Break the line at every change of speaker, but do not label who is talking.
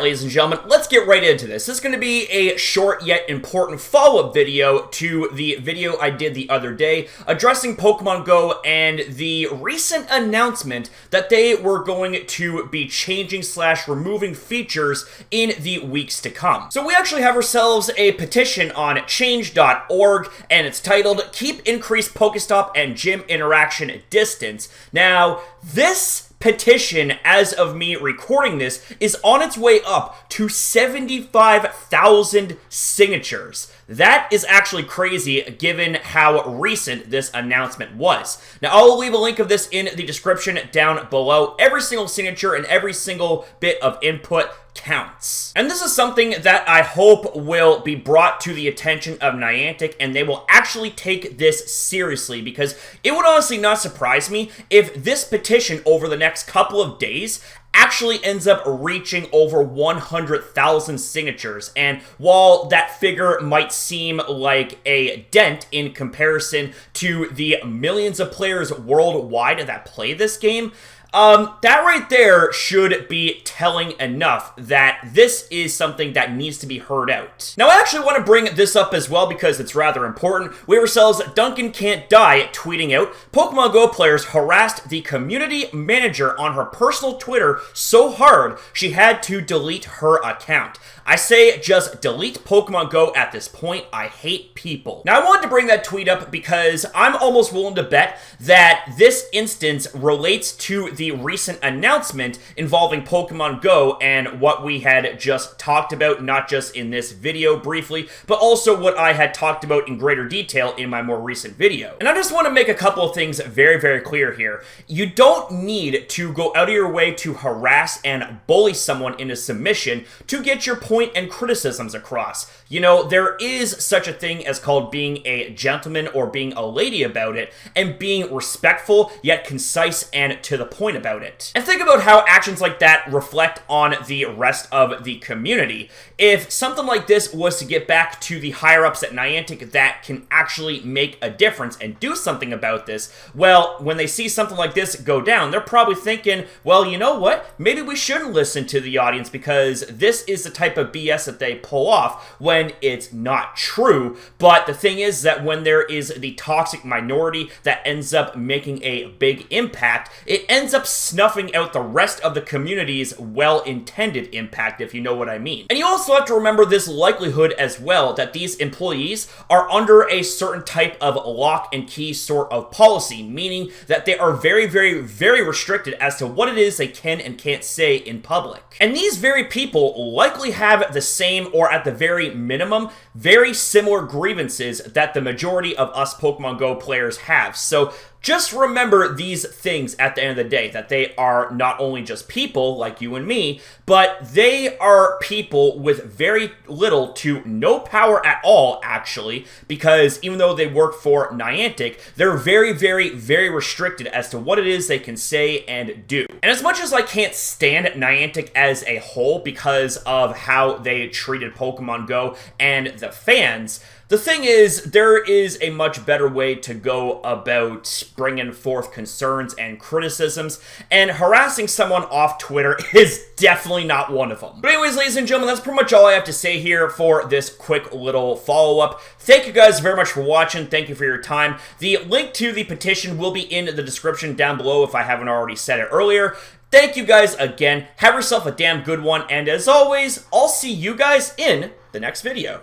ladies and gentlemen, let's get right into this. This is going to be a short yet important follow-up video to the video I did the other day addressing Pokemon Go and the recent announcement that they were going to be changing / removing features in the weeks to come. So we actually have ourselves a petition on change.org, and it's titled Keep Increased Pokestop and Gym Interaction Distance. Now, this petition, as of me recording this, is on its way up to 75,000 signatures. That is actually crazy given how recent this announcement was. Now, I'll leave a link of this in the description down below. Every single signature and every single bit of input counts. And this is something that I hope will be brought to the attention of Niantic, and they will actually take this seriously, because it would honestly not surprise me if this petition over the next couple of days actually ends up reaching over 100,000 signatures. And while that figure might seem like a dent in comparison to the millions of players worldwide that play this game, that right there should be telling enough that this is something that needs to be heard out. Now, I actually want to bring this up as well because it's rather important. We have ourselves Duncan Can't Die tweeting out, Pokemon Go players harassed the community manager on her personal Twitter so hard she had to delete her account. I say just delete Pokemon Go at this point. I hate people. Now, I wanted to bring that tweet up because I'm almost willing to bet that this instance relates to the recent announcement involving Pokemon Go and what we had just talked about, not just in this video briefly, but also what I had talked about in greater detail in my more recent video. And I just want to make a couple of things very, very clear here. You don't need to go out of your way to harass and bully someone into submission to get your point and criticisms across. You know, there is such a thing as called being a gentleman or being a lady about it, and being respectful yet concise and to the point about it. And think about how actions like that reflect on the rest of the community. If something like this was to get back to the higher-ups at Niantic that can actually make a difference and do something about this, well, when they see something like this go down, they're probably thinking, well, you know what? Maybe we shouldn't listen to the audience because this is the type of BS that they pull off when it's not true. But the thing is that when there is the toxic minority that ends up making a big impact, it ends up snuffing out the rest of the community's well-intended impact, if you know what I mean. And you also have to remember this likelihood as well, that these employees are under a certain type of lock and key sort of policy, meaning that they are very, very, very restricted as to what it is they can and can't say in public. And these very people likely have the same, or at the very minimum, very similar grievances that the majority of us Pokemon Go players have. So just remember these things at the end of the day, that they are not only just people like you and me, but they are people with very little to no power at all, actually, because even though they work for Niantic, they're very, very, very restricted as to what it is they can say and do. And as much as I can't stand Niantic as a whole because of how they treated Pokemon Go and the fans, the thing is, there is a much better way to go about bringing forth concerns and criticisms, and harassing someone off Twitter is definitely not one of them. But anyways, ladies and gentlemen, that's pretty much all I have to say here for this quick little follow-up. Thank you guys very much for watching. Thank you for your time. The link to the petition will be in the description down below if I haven't already said it earlier. Thank you guys again. Have yourself a damn good one, and as always, I'll see you guys in the next video.